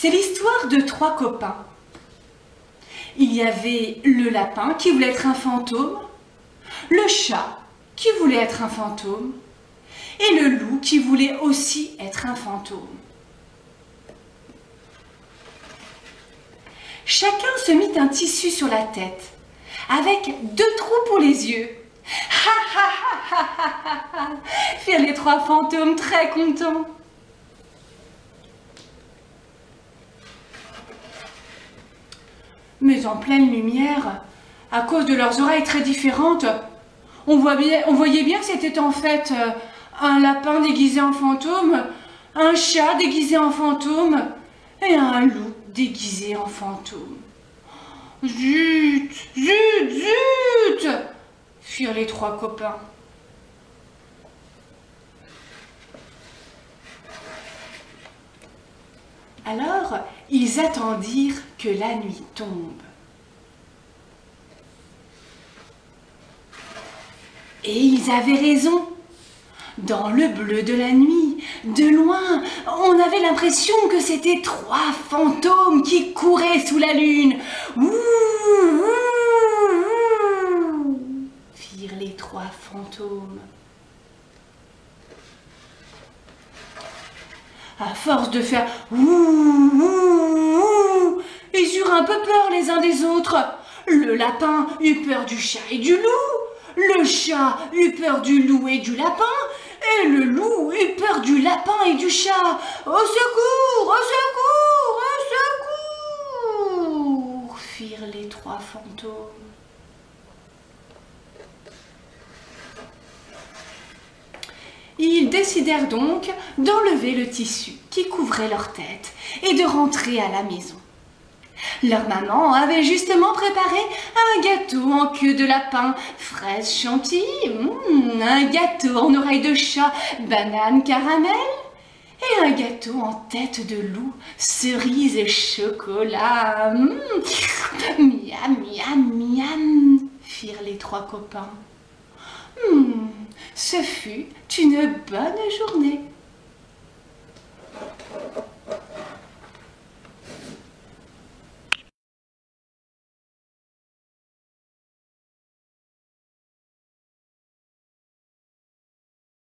C'est l'histoire de 3 copains. Il y avait le lapin qui voulait être un fantôme, le chat qui voulait être un fantôme et le loup qui voulait aussi être un fantôme. Chacun se mit un tissu sur la tête avec 2 trous pour les yeux. Ha ha ha ha ha ha, firent les 3 fantômes très contents. Mais en pleine lumière, à cause de leurs oreilles très différentes, on voyait bien que c'était en fait un lapin déguisé en fantôme, un chat déguisé en fantôme et un loup déguisé en fantôme. Zut, zut, zut, firent les 3 copains. Alors, ils attendirent que la nuit tombe. Et ils avaient raison. Dans le bleu de la nuit, de loin, on avait l'impression que c'était 3 fantômes qui couraient sous la lune. Ouh, ouh, ouh, firent les 3 fantômes. À force de faire ouh, ouh, ouh, ils eurent un peu peur les uns des autres. Le lapin eut peur du chat et du loup. Le chat eut peur du loup et du lapin. Et le loup eut peur du lapin et du chat. Au secours, au secours, au secours, firent les 3 fantômes. Ils décidèrent donc d'enlever le tissu qui couvrait leur tête et de rentrer à la maison. Leur maman avait justement préparé un gâteau en queue de lapin, fraise chantilly, un gâteau en oreille de chat, banane caramel, et un gâteau en tête de loup, cerise et chocolat. Miam, miam, miam, firent les 3 copains. Ce fut une bonne journée.